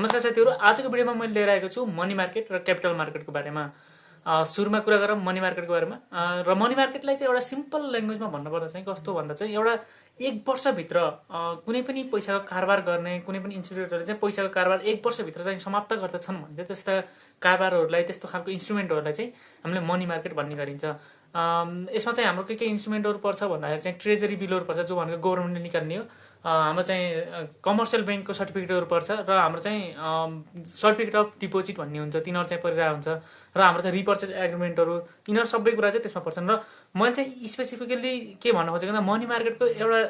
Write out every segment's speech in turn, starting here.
नमस्कार साथीहरु, आजको भिडियोमा मैले लिएर आएको छु मनी मार्केट र क्यापिटल मार्केटको बारेमा। सुरुमा कुरा गरौँ मनी मार्केटको बारेमा। र मनी मार्केटलाई चाहिँ एउटा सिम्पल ल्याङ्ग्वेजमा भन्नुपर्दा चाहिँ कस्तो भन्दा चाहिँ एउटा 1 वर्षभित्र कुनै पनि पैसाको कारोबार गर्ने कुनै पनि इन्स्टिट्युटहरुले चाहिँ पैसाको कारोबार 1 वर्षभित्र चाहिँ समाप्त गर्दछन् भने चाहिँ त्यस्ता कारोबारहरुलाई त्यस्तो खालको इन्स्ट्रुमेन्टहरुलाई चाहिँ हामीले मनी मार्केट भन्ने गरिन्छ। यसमा चाहिँ हाम्रो के इन्स्ट्रुमेन्टहरु पर्छ भन्दाखेरि चाहिँ ट्रेजरी बिलहरु पर्छ जो भनेको गभर्नमेन्टले निकाल्ने हो। हाम्रो चाहिँ कमर्सियल बैंकको सर्टिफिकेटहरु पर्छ र हाम्रो चाहिँ सर्टिफिकेट अफ डिपोजिट भन्ने हुन्छ, तिनीहरु चाहिँ परिरहेको हुन्छ र हाम्रो चाहिँ रिपर्चेज एग्रिमेन्टहरु यिनीहरु सबै कुरा चाहिँ त्यसमा पर्छन्। र मैले चाहिँ स्पेसिफिकली के भन्न खोजेको भन्दा मनी मार्केटको एउटा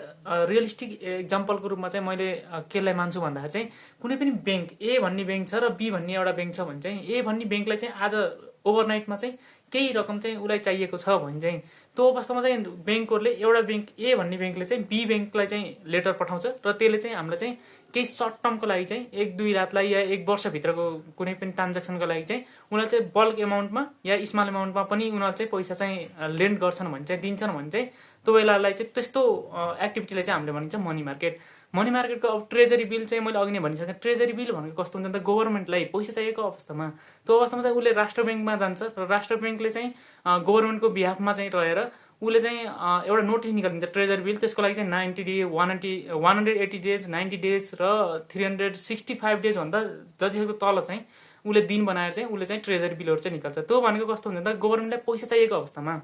रियलिस्टिक एक्जाम्पलको रूपमा चाहिँ मैले केलाई मान्छु भन्दाखेरि चाहिँ कुनै पनि बैंक ए भन्ने बैंक छ र बी भन्ने एउटा बैंक छ भने चाहिँ ए भन्ने बैंकलाई चाहिँ आज ओभरनाइटमा चाहिँ केही रकम चाहिँ उलाई चाहिएको छ भने चाहिँ त्यो अवस्थामा चाहिँ बैंकहरुले एउटा बैंक ए भन्ने बैंकले चाहिँ बी बैंकलाई चाहिँ लेटर पठाउँछ र त्यसले चाहिँ हामीलाई चाहिँ केही सर्ट टर्मको लागि चाहिँ 1-2 रातलाई या 1 वर्षभित्रको कुनै पनि ट्रान्ज्याक्सनको लागि चाहिँ उनीहरुले चाहिँ बल्क अमाउन्टमा या स्मल अमाउन्टमा पनि उनीहरुले चाहिँ पैसा चाहिँ लेन्ड गर्छन् भने चाहिँ दिन्छन् भने चाहिँ त्यो बेलालाई चाहिँ त्यस्तो एक्टिभिटीलाई चाहिँ हामीले भनिन्छ मनी मार्केट। मनी मार्केटको अब ट्रेजरी बिल चाहिँ मैले अघि नै भनिसकेँ। ट्रेजरी बिल भनेको कस्तो हुन्छ त गभर्नमेन्टलाई पैसा चाहिएको अवस्थामा त्यो अवस्थामा चाहिँ उले राष्ट्र बैंकमा जान्छ र राष्ट्र बैंकले चाहिँ गभर्नमेन्टको बिहाफमा चाहिँ रहेर उले चाहिँ एउटा नोटिस निकालिदिन्छ ट्रेजरी बिल। त्यसको लागि चाहिँ 90 डे 180 डेज 90 डेज र 365 डेज भन्दा जतिसक्दो तल चाहिँ उले दिन बनाएर चाहिँ उले चाहिँ ट्रेजरी बिलहरु चाहिँ निकाल्छ। त्यो भनेको कस्तो हुन्छ त गभर्नमेन्टलाई पैसा चाहिएको अवस्थामा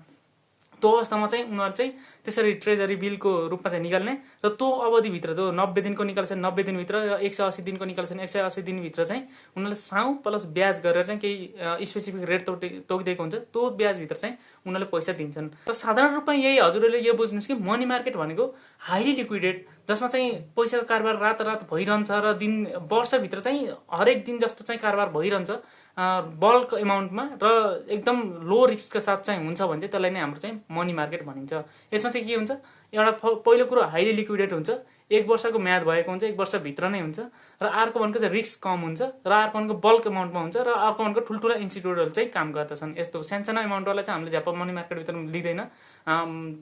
त्यो अवस्थामा चाहिँ उनीहरु चाहिँ त्यसरी ट्रेजरी बिलको रूपमा चाहिँ निकाल्ने र त्यो अवधिभित्र त्यो 90 दिनको निकाल्छन् 90 दिनभित्र र 180 दिनको निकाल्छन् 180 दिनभित्र चाहिँ उनीहरुले साउ प्लस ब्याज गरेर चाहिँ केही स्पेसिफिक रेट तोकिदिएको हुन्छ। त्यो ब्याजभित्र चाहिँ उनीहरुले पैसा दिन्छन्। र साधारण रूपमा यही हजुरहरूले यो बुझ्नुस् कि मनी मार्केट भनेको हाइली लिक्विडेड जसमा चाहिँ पैसाको कारोबार रात भइरहन्छ र दिन वर्षभित्र चाहिँ हरेक दिन जस्तो चाहिँ कारोबार भइरहन्छ बल्क अमाउन्टमा र एकदम लो रिस्कका साथ चाहिँ हुन्छ भने चाहिँ त्यसलाई नै हाम्रो चाहिँ मनी मार्केट भनिन्छ। यसमा चाहिँ के हुन्छ एउटा पहिलो कुरो हाइली लिक्विडेड हुन्छ, 1 वर्षको म्याद भएको हुन्छ, 1 वर्षभित्र नै हुन्छ र अर्को भनेको चाहिँ रिस्क कम हुन्छ र अर्को भनेको बल्क अमाउन्टमा हुन्छ र अर्को भनेको ठुल्ठुला इन्स्टिट्युटहरुले चाहिँ काम गर्दछन्। यस्तो सानसानो अमाउन्टहरुलाई चाहिँ हामीले झ्याप मनी मार्केटभित्र लिँदैन।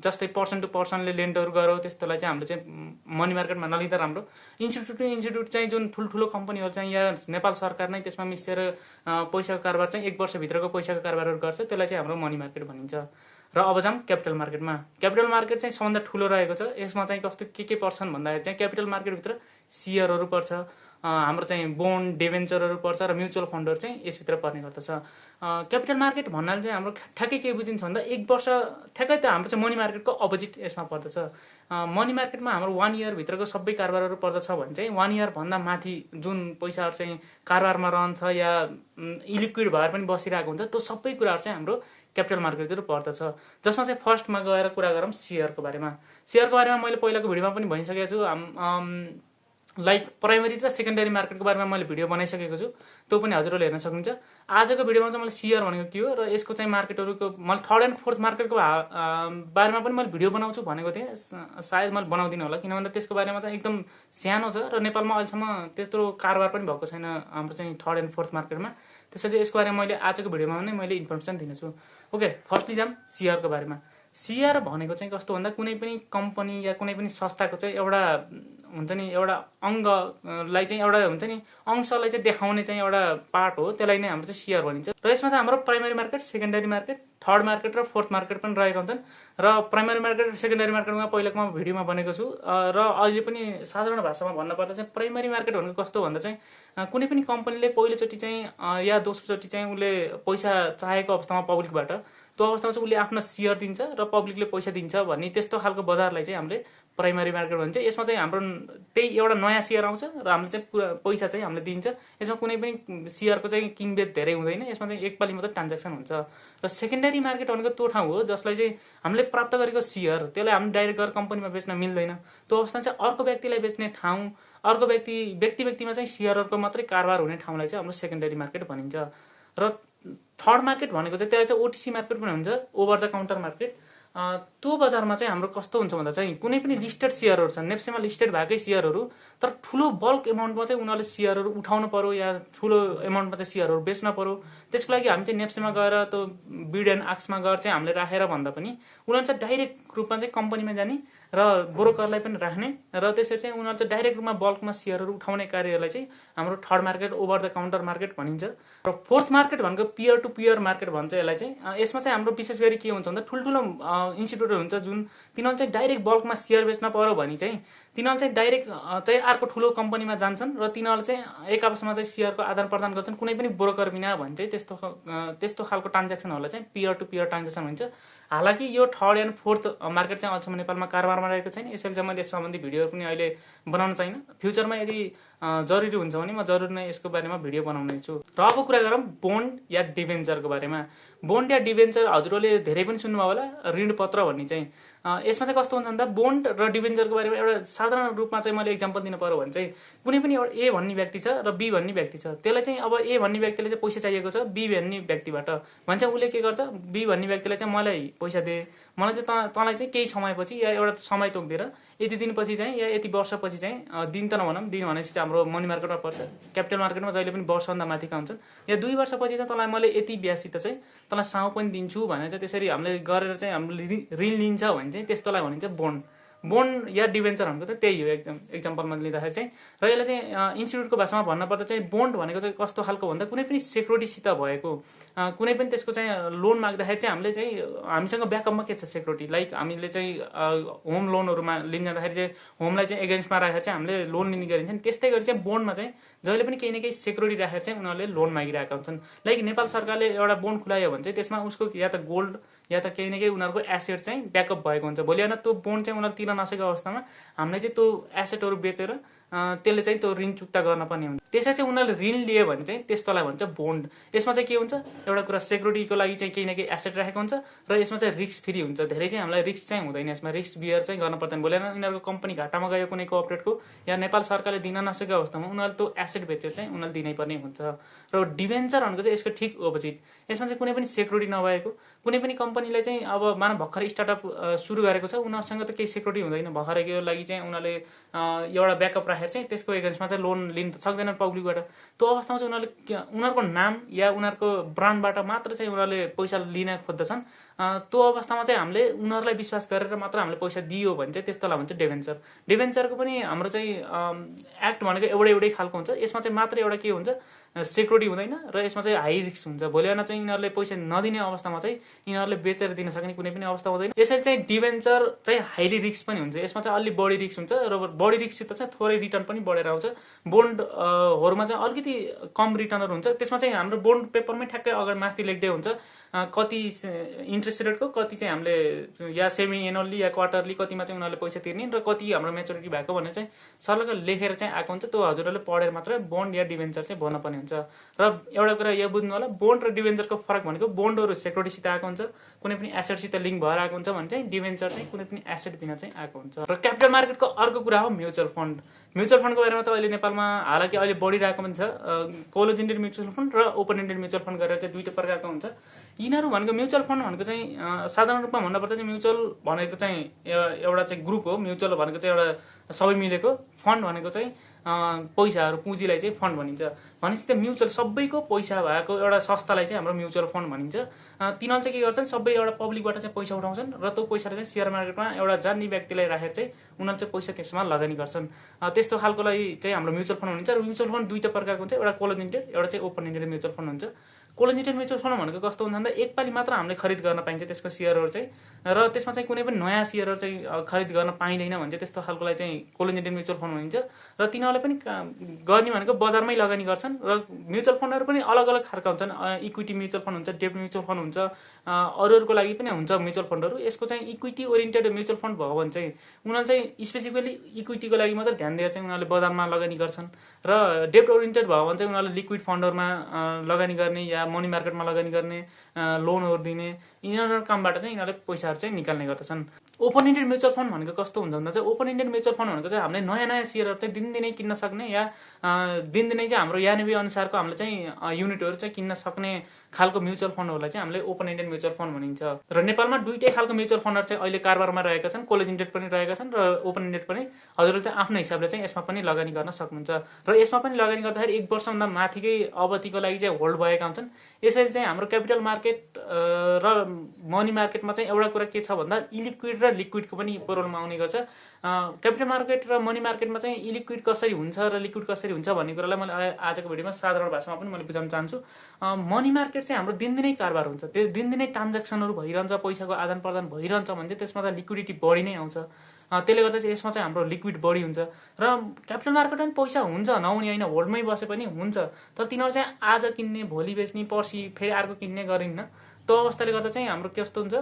जस्तै पर्सन टु पर्सनले लेन्डहरु गरौ त्यस्तोलाई चाहिँ हामीले चाहिँ मनी मार्केटमा नलिँदा राम्रो। इन्स्टिट्युट चाहिँ जुन ठुल्ठुलो कम्पनीहरु चाहिँ या नेपाल सरकार नै त्यसमा मिसेर पैसाको कारोबार चाहिँ 1 वर्षभित्रको पैसाको कारोबारहरु गर्छ त्यसलाई चाहिँ हाम्रो मनी मार्केट भनिन्छ। र अब जाम क्यापिटल मार्केटमा। क्यापिटल मार्केट चाहिँ सबभन्दा ठुलो रहेको छ। यसमा चाहिँ कस्तो के पर्छन् भन्दाखेरि चाहिँ क्यापिटल मार्केटभित्र शेयरहरु पर्छ, हाम्रो चाहिँ बोन्ड डिबेन्चरहरु पर्छ र म्युचुअल फन्डहरु चाहिँ यसभित्र पर्ने गर्दछ। क्यापिटल मार्केट भन्नाले चाहिँ हाम्रो ठ्याक्कै के बुझिन्छ भन्दा 1 वर्ष ठ्याक्कै त हाम्रो चाहिँ मनी मार्केटको अपोजिट यसमा पर्दछ। मनी मार्केटमा हाम्रो 1 इयर भित्रको सबै कारोबारहरु पर्दछ भने चाहिँ 1 इयर भन्दा माथि जुन पैसाहरु चाहिँ कारोबारमा रहन्छ या इलिक्विड भएर पनि बसिरहेको हुन्छ त्यो सबै कुराहरु चाहिँ हाम्रो क्यापिटल मार्केटतिर पर्दछ। जसमा चाहिँ फर्स्टमा गएर कुरा गरौँ शेयरको बारेमा। शेयरको बारेमा मैले पहिलाको भिडियोमा पनि भनिसकेको छु। लाइक प्राइमरी र सेकेन्डरी मार्केटको बारेमा मैले भिडियो बनाइसकेको छु, त्यो पनि हजुरहरूले हेर्न सक्नुहुन्छ। आजको भिडियोमा चाहिँ मैले शेयर भनेको के हो र यसको चाहिँ मार्केटहरुको मैले थर्ड एन्ड फोर्थ मार्केटको बारेमा पनि मैले भिडियो बनाउँछु भनेको थिएँ। सायद मैले बनाउँदिन होला किनभने त्यसको बारेमा चाहिँ एकदम सानो छ र नेपालमा अहिलेसम्म त्यत्रो कारोबार पनि भएको छैन हाम्रो चाहिँ थर्ड एन्ड फोर्थ मार्केटमा। त्यसैले यसको बारेमा मैले आजको भिडियोमा नै मैले इन्फर्मेसन दिनेछु। ओके, फर्स्टली जाम शेयरको बारेमा। शेयर भनेको चाहिँ कस्तो भन्दा कुनै पनि कम्पनी या कुनै पनि संस्थाको चाहिँ एउटा हुन्छ नि एउटा अंगलाई चाहिँ एउटा हुन्छ नि अंशलाई चाहिँ देखाउने चाहिँ एउटा पार्ट हो, त्यसलाई नै हाम्रो चाहिँ शेयर भनिन्छ। र यसमा चाहिँ हाम्रो primary market, secondary market, third market र फोर्थ मार्केट पनि रहेका हुन्छन्। र प्राइमरी मार्केट र सेकेन्डरी मार्केटमा पहिलाको भिडियोमा बनेको छु र अहिले पनि साधारण भाषामा भन्नुपर्दा चाहिँ प्राइमरी मार्केट भनेको कस्तो भन्दा चाहिँ कुनै पनि कम्पनीले पहिलोचोटि चाहिँ या दोस्रोचोटि चाहिँ उले पैसा चाहेको अवस्थामा पब्लिकबाट त्यो अवस्थामा चाहिँ उले आफ्नो शेयर दिन्छ र पब्लिकले पैसा दिन्छ भन्ने त्यस्तो खालको बजारलाई चाहिँ हामीले प्राइमरी मार्केट भन्छ। यसमा चाहिँ हाम्रो त्यही एउटा नयाँ शेयर आउँछ र हामीले चाहिँ पुरा पैसा चाहिँ हामीले दिन्छ। यसमा कुनै पनि शेयरको चाहिँ किनबेच धेरै हुँदैन, यसमा चाहिँ एकपाली मात्र ट्रान्ज्याक्सन हुन्छ। र सेकेन्डरी मार्केट भनेको त्यो ठाउँ हो जसलाई चाहिँ हामीले प्राप्त गरेको शेयर त्यसलाई हामी डाइरेक्ट गएर कम्पनीमा बेच्न मिल्दैन। त्यो अवस्थामा चाहिँ अर्को व्यक्तिलाई बेच्ने ठाउँ, अर्को व्यक्तिमा चाहिँ शेयरहरुको मात्रै कारोबार हुने ठाउँलाई चाहिँ हाम्रो सेकेन्डरी मार्केट भनिन्छ। र थर्ड मार्केट भनेको चाहिँ त्यसलाई चाहिँ ओटीसी मार्केट पनि हुन्छ, ओभर द काउन्टर मार्केट। त्यो बजारमा चाहिँ हाम्रो कस्तो हुन्छ भन्दा चाहिँ कुनै पनि लिस्टेड शेयरहरु छन्, नेप्सेमा लिस्टेड भएकै शेयरहरु, तर ठुलो बल्क अमाउन्टमा चाहिँ उनीहरुले शेयरहरु उठाउनु पर्यो या ठुलो अमाउन्टमा चाहिँ शेयरहरु बेच्न पर्यो। त्यसको लागि हामी चाहिँ नेप्सेमा गएर त्यो बिड एन्ड आस्कमा गएर चाहिँ हामीले राखेर भन्दा पनि उनीहरु चाहिँ डाइरेक्ट रूपमा चाहिँ कम्पनीमा जाने र ब्रोकरलाई पनि राख्ने र त्यसरी चाहिँ उनीहरूले चाहिँ डाइरेक्ट रूपमा बल्कमा सेयरहरू उठाउने कार्यहरूलाई चाहिँ हाम्रो third market over the counter market भनिन्छ। र फोर्थ मार्केट भनेको पियर टु पियर मार्केट भन्छ यसलाई चाहिँ। यसमा चाहिँ हाम्रो विशेष गरी के हुन्छ भन्दा ठुल्ठुलो इन्स्टिट्युटहरू हुन्छ जुन तिनीहरूले चाहिँ डाइरेक्ट बल्कमा सेयर बेच्न पर्यो भने चाहिँ तिनीहरूले चाहिँ डाइरेक्ट चाहिँ अर्को ठुलो कम्पनीमा जान्छन् र तिनीहरूले चाहिँ एक आपसमा चाहिँ सेयरको आदान प्रदान गर्छन् कुनै पनि ब्रोकर बिना भने चाहिँ त्यस्तो खालको ट्रान्ज्याक्सनहरूलाई चाहिँ पियर टु पियर ट्रान्ज्याक्सन भन्छ। हालाकि यो थर्ड एन्ड फोर्थ मार्केट चाहिँ अहिलेसम्म नेपालमा कारोबारमा रहेको छैन, यसैले चाहिँ मैले यस सम्बन्धी भिडियो पनि अहिले बनाउन छैन। फ्युचरमा यदि जरुरी हुन्छ भने म जरुर नै यसको बारेमा भिडियो बनाउने छु। र अब कुरा गरौँ बोन्ड या डिभेन्चरको बारेमा। बोन्ड या डिभेन्चर हजुरहरूले धेरै पनि सुन्नुभयो होला, ऋणपत्र भन्ने चाहिँ। यसमा चाहिँ कस्तो हुन्छ भन्दा बोन्ड र डिभेन्चरको बारेमा एउटा साधारण रूपमा चाहिँ मैले इक्जाम्पल दिनु पर्यो भने चाहिँ कुनै पनि एउटा ए भन्ने व्यक्ति छ र बी भन्ने व्यक्ति छ। त्यसलाई चाहिँ अब ए भन्ने व्यक्तिले चाहिँ पैसा चाहिएको छ बी भन्ने व्यक्तिबाट भने चाहिँ उसले के गर्छ, बी भन्ने व्यक्तिलाई चाहिँ मलाई पैसा दे, मलाई चाहिँ तँलाई चाहिँ केही समयपछि या एउटा समय तोकिदिएर यति दिनपछि चाहिँ या यति वर्षपछि चाहिँ दिन त नभनौँ, दिन भनेपछि चाहिँ हाम्रो मनी मार्केटमा पर्छ, क्यापिटल मार्केटमा जहिले पनि वर्षभन्दा माथिका हुन्छन्, या 2 वर्षपछि चाहिँ तँलाई मैले यति ब्याजसित चाहिँ तँलाई साउ पनि दिन्छु भनेर चाहिँ त्यसरी हामीले गरेर चाहिँ हामीले ऋण लिन्छ भने चाहिँ त्यस्तोलाई भनिन्छ बोन्ड। बोन्ड या डिभेन्चर भनेको चाहिँ त्यही हो एक्जाम्पलमा लिँदाखेरि चाहिँ। र यसलाई चाहिँ इन्स्टिट्युटको भाषामा भन्नुपर्दा चाहिँ बोन्ड भनेको चाहिँ कस्तो खालको भन्दा कुनै पनि सेक्युरिटीसित भएको कुनै पनि त्यसको चाहिँ लोन माग्दाखेरि चाहिँ हामीले चाहिँ हामीसँग ब्याकअपमा के छ सेक्युरिटी, लाइक हामीले चाहिँ होम लोनहरूमा लिन जाँदाखेरि चाहिँ होमलाई चाहिँ एगेन्स्टमा राखेर चाहिँ हामीले लोन लिने गरिन्छ नि, त्यस्तै गरी चाहिँ बोन्डमा चाहिँ जहिले पनि केही न केही सेक्युरिटी राखेर चाहिँ उनीहरूले लोन मागिरहेका हुन्छन्। लाइक नेपाल सरकारले एउटा बोन्ड खुलायो भने चाहिँ त्यसमा उसको या त गोल्ड या त केही न केही उनीहरूको एसेट चाहिँ ब्याकअप भएको हुन्छ। भोलि होइन त्यो बोन्ड चाहिँ उनीहरूले तिर्न नसकेको अवस्थामा हामीले चाहिँ त्यो एसेटहरू बेचेर त्यसले चाहिँ त्यो ऋण चुक्ता गर्न पर्ने हुन्छ। त्यसै चाहिँ उनीहरूले ऋण लिए भने चाहिँ त्यस्तोलाई भन्छ बोन्ड। यसमा चाहिँ के हुन्छ, एउटा कुरा सेक्युरिटीको लागि चाहिँ केही न केही एसेट राखेको हुन्छ र यसमा चाहिँ रिस्क फ्री हुन्छ, धेरै चाहिँ हामीलाई रिस्क चाहिँ हुँदैन, यसमा रिस्क बियर चाहिँ गर्न पर्दैन। भोलि यिनीहरूको कम्पनी घाटामा गयो कुनै कोअपरेटको या नेपाल सरकारले दिन नसकेको अवस्थामा उनीहरूले त्यो एसेट बेचेर चाहिँ उनीहरूले दिनै पर्ने हुन्छ। र डिभेन्चर भनेको चाहिँ यसको ठिक अपोजिट, यसमा चाहिँ कुनै पनि सेक्युरिटी नभएको, कुनै पनि कम्पनीलाई चाहिँ अब मानव भर्खर स्टार्टअप सुरु गरेको छ उनीहरूसँग त केही सेक्युरिटी हुँदैन, भर्खरको लागि चाहिँ उनीहरूले एउटा ब्याकअप राखेर चाहिँ त्यसको एगेन्स्टमा चाहिँ लोन लिन त सक्दैन पब्लिकबाट। त्यो अवस्थामा चाहिँ उनीहरूको नाम या उनीहरूको ब्रान्डबाट मात्र चाहिँ उनीहरूले पैसा लिन खोज्दछन्। त्यो अवस्थामा चाहिँ हामीले उनीहरूलाई विश्वास गरेर मात्र हामीले पैसा दियो भने चाहिँ त्यस्तोलाई भन्छ डिभेन्चर। डिभेन्चरको पनि हाम्रो चाहिँ एक्ट भनेको एउटै खालको हुन्छ, यसमा चाहिँ मात्र एउटा के हुन्छ सेक्युरिटी हुँदैन र यसमा चाहिँ हाई रिस्क हुन्छ। भोलि चाहिँ यिनीहरूले पैसा नदिने अवस्थामा चाहिँ यिनीहरूले बेचेर दिन सक्ने कुनै पनि अवस्था हुँदैन। यसैले चाहिँ डिभेन्चर चाहिँ हाइली रिस्क पनि हुन्छ, यसमा चाहिँ अलि बढी रिस्क हुन्छ र बढी रिस्कसित चाहिँ थोरै रिटर्न पनि बढेर आउँछ। बोन्डहरूमा चाहिँ अलिकति कम रिटर्नहरू हुन्छ, त्यसमा चाहिँ हाम्रो बोन्ड पेपरमै ठ्याक्कै अगाडि माथि लेख्दै हुन्छ कति इन्ट्रेस्ट रेटको, कति चाहिँ हामीले या सेमी एनुअल्ली या क्वार्टरली कतिमा चाहिँ उनीहरूले पैसा तिर्ने र कति हाम्रो मेच्योरिटी भएको भनेर चाहिँ सरलग लेखेर चाहिँ आएको हुन्छ। त्यो हजुरहरूले पढेर मात्र बोन्ड या डिभेन्चर चाहिँ भर्न पर्ने हुन्छ। र एउटा कुरा यो बुझ्नु होला, बोन्ड र डिभेन्चरको फरक भनेको बोन्डहरू सेक्युरिटीसित आएको हुन्छ, कुनै पनि एसेटसित लिङ्क भएर आएको हुन्छ भने चाहिँ डिभेन्चर चाहिँ कुनै पनि एसेट बिना चाहिँ आएको हुन्छ। र क्यापिटल मार्केटको अर्को कुरा हो म्युचुअल फन्ड। म्युचुअल फन्डको बारेमा त अहिले नेपालमा हालाकि अहिले बढिरहेको पनि छ, क्लोज इन्डेड म्युचुअल फन्ड र ओपन इन्डेड म्युचुअल फन्ड गरेर चाहिँ दुईटा प्रकारको हुन्छ। यिनीहरू भनेको म्युचुअल फन्ड भनेको चाहिँ साधारण रूपमा भन्नुपर्दा चाहिँ म्युचुअल भनेको चाहिँ एउटा चाहिँ ग्रुप हो, म्युचुअल भनेको चाहिँ एउटा सबै मिलेको, फन्ड भनेको चाहिँ पैसाहरू पुँजीलाई चाहिँ फन्ड भनिन्छ। भनेपछि त्यो म्युचुअल सबैको पैसा भएको एउटा संस्थालाई चाहिँ हाम्रो म्युचुअल फन्ड भनिन्छ। तिनीहरूले चाहिँ के गर्छन्, सबै एउटा पब्लिकबाट चाहिँ पैसा उठाउँछन् र त्यो पैसाले चाहिँ सेयर मार्केटमा एउटा जान्ने व्यक्तिलाई राखेर चाहिँ उनीहरूले चाहिँ पैसा त्यसमा लगानी गर्छन्। त्यस्तो खालकोलाई चाहिँ हाम्रो म्युचुअल फन्ड भनिन्छ। र म्युचुअल फन्ड दुईटा प्रकारको हुन्छ, एउटा क्लोज इन्डेड, एउटा चाहिँ ओपन इन्डेड म्युचुअल फन्ड हुन्छ। क्लोज इन्डेड म्युचुअल फन्ड भनेको कस्तो हुन्छ भन्दा एकपालि मात्र हामीले खरिद गर्न पाइन्छ त्यसको सेयरहरू चाहिँ, र त्यसमा चाहिँ कुनै पनि नयाँ सेयरहरू चाहिँ खरिद गर्न पाइँदैन भने चाहिँ त्यस्तो खालकोलाई चाहिँ क्लोज इन्डेड म्युचुअल फन्ड भनिन्छ। र तिनीहरूले पनि गर्ने भनेको बजारमै लगानी गर्छन्। र म्युचुअल फन्डहरू पनि अलग अलग खालका हुन्छन्, इक्विटी म्युचुअल फन्ड हुन्छ, डेब्ट म्युचुअल फन्ड हुन्छ, अरूहरूको लागि पनि हुन्छ म्युचुअल फन्डहरू। यसको चाहिँ इक्विटी ओरिएन्टेड म्युचुअल फन्ड भयो भने चाहिँ उनीहरूले चाहिँ स्पेसिफिकली इक्विटीको लागि मात्र ध्यान दिएर चाहिँ उनीहरूले बजारमा लगानी गर्छन्। र डेब्ट ओरिएन्टेड भयो भने चाहिँ उनीहरूले लिक्विड फन्डहरूमा लगानी गर्ने या मनी मार्केटमा लगानी गर्ने, लोनहरू दिने, यिनीहरू कामबाट चाहिँ यिनीहरूले पैसाहरू चाहिँ निकाल्ने गर्दछन्। ओपन इन्डेड म्युचुअल फन्ड भनेको कस्तो हुन्छ भन्दा चाहिँ ओपन इन्डेड म्युचुअल फन्ड भनेको चाहिँ हामीले नयाँ नयाँ सेयरहरू चाहिँ दिनदिनै किन्न किन्न सक्ने या दिनदिनै चाहिँ हाम्रो यानिबी अनुसारको हामीले चाहिँ युनिटहरू चाहिँ किन्न सक्ने खालको म्युचुअल फन्डहरूलाई चाहिँ हामीले ओपन इन्डेड म्युचुअल फन्ड भनिन्छ। र नेपालमा दुईटै खालको म्युचुअल फन्डहरू चाहिँ अहिले कारोबारमा रहेका छन्, क्लोज इन्डेड पनि रहेका छन् र ओपन इन्डेड पनि। हजुरले चाहिँ आफ्नो हिसाबले चाहिँ यसमा पनि लगानी गर्न सक्नुहुन्छ र यसमा पनि लगानी गर्दाखेरि 1 वर्षभन्दा माथिकै अवधिको लागि चाहिँ होल्ड भएका हुन्छन्। यसरी चाहिँ हाम्रो क्यापिटल मार्केट र मनी मार्केटमा चाहिँ एउटा कुरा के छ भन्दा इलिक्विड र लिक्विडको पनि रोलमा आउने गर्छ। क्यापिटल मार्केट र मनी मार्केटमा चाहिँ इलिक्विड कसरी हुन्छ र लिक्विड कसरी हुन्छ भन्ने कुरालाई मैले आजको भिडियोमा साधारण भाषामा पनि मैले बुझाउन चाहन्छु। मनी मार्केट चाहिँ हाम्रो दिनदिनै कारोबार हुन्छ, त्यो दिनदिनै ट्रान्ज्याक्सनहरू भइरहन्छ, पैसाको आदान प्रदान भइरहन्छ भने चाहिँ त्यसमा त लिक्विडिटी बढी नै आउँछ। त्यसले गर्दा चाहिँ यसमा चाहिँ हाम्रो लिक्विड बढी हुन्छ र क्यापिटल मार्केटमा पनि पैसा हुन्छ, नहुने होइन, होल्डमै बसे पनि हुन्छ। तर तिनीहरू चाहिँ आज किन्ने, भोलि बेच्ने, पर्सि फेरि अर्को किन्ने गरिन्न। त्यो अवस्थाले गर्दा चाहिँ हाम्रो के कस्तो हुन्छ,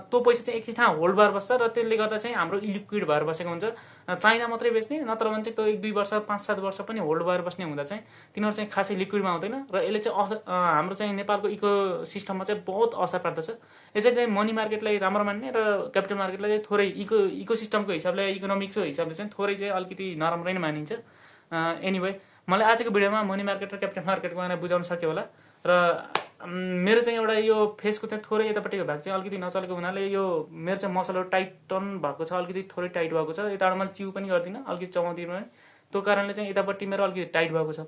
त्यो पैसा चाहिँ एकै ठाउँ होल्ड भएर बस्छ र त्यसले गर्दा चाहिँ हाम्रो इलिक्विड भएर बसेको हुन्छ। चाहिँदा मात्रै बेच्ने, नत्र भने चाहिँ त्यो 1-2 वर्ष 5-7 वर्ष पनि होल्ड भएर बस्ने हुँदा चाहिँ तिनीहरू चाहिँ खासै लिक्विडमा आउँदैन र यसले चाहिँ हाम्रो चाहिँ नेपालको इको सिस्टममा चाहिँ बहुत असर पार्दछ। यसरी चाहिँ मनी मार्केटलाई राम्रो मान्ने र क्यापिटल मार्केटलाई चाहिँ थोरै इको सिस्टमको हिसाबले, इकोनोमिक्सको हिसाबले चाहिँ थोरै चाहिँ अलिकति नराम्रो नै मानिन्छ। एनिवे मलाई आजको भिडियोमा मनी मार्केट र क्यापिटल मार्केटको बारेमा बुझाउन सक्यो होला र मेरो चाहिँ एउटा यो फेसको चाहिँ थोरै यतापट्टिको भाग चाहिँ अलिकति नचलेको हुनाले यो मेरो चाहिँ मसलहरू टाइटन भएको छ, अलिकति थोरै टाइट भएको छ। यताबाट मैले चिउ पनि गर्दिनँ, अलिकति चमाउँदिनँ पनि, त्यो कारणले चाहिँ यतापट्टि मेरो अलिकति टाइट भएको छ।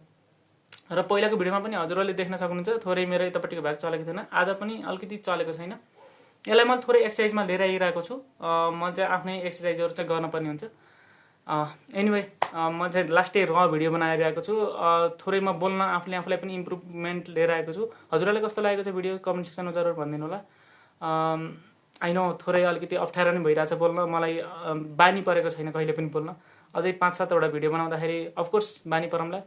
र पहिलाको भिडियोमा पनि हजुरहरूले देख्न सक्नुहुन्छ थोरै मेरो यतापट्टिको भाग चलेको थिएन, आज पनि अलिकति चलेको छैन। यसलाई मैले थोरै एक्सर्साइजमा लिएर आइरहेको छु। म चाहिँ आफ्नै एक्सर्साइजहरू चाहिँ गर्नुपर्ने हुन्छ। एनिवे म चाहिँ लास्टै भिडियो बनाइरहेको छु। थोरै म बोल्न आफूलाई पनि इम्प्रुभमेन्ट लिएर आएको छु। हजुरलाई कस्तो लागेको छ भिडियो कमेन्ट सेक्सनमा जरुर भनिदिनु होला। आई नो थोरै अलिकति अप्ठ्यारो नै भइरहेछ बोल्न, मलाई बानी परेको छैन कहिले पनि बोल्न। अझै 5-7 वटा भिडियो बनाउँदाखेरि अफकोर्स बानी परम्ला।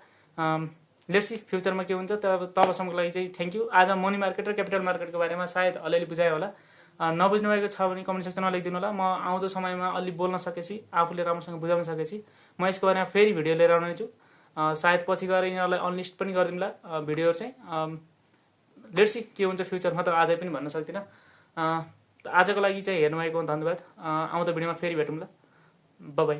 लेट्स सी फ्युचरमा के हुन्छ। तबसम्मको लागि चाहिँ थ्याङ्क यू। आज मनी मार्केट र क्यापिटल मार्केटको बारेमा सायद अलिअलि बुझाएँ होला। नबुझ्नु भएको छ भने कमेन्ट सेक्सनमा लेखिदिनु होला। म आउँदो समयमा अलि बोल्न सकेपछि, आफूले राम्रोसँग बुझाउन सकेपछि म यसको बारेमा फेरि भिडियो लिएर आउने छु। सायद पछि गएर यिनीहरूलाई अनलिस्ट पनि गरिदिउँला भिडियोहरू चाहिँ। लेट्स सी के हुन्छ फ्युचरमा, त आजै पनि भन्न सक्दिनँ। आजको लागि चाहिँ हेर्नुभएको धन्यवाद। आउँदो भिडियोमा फेरि भेटौँला। Bye bye.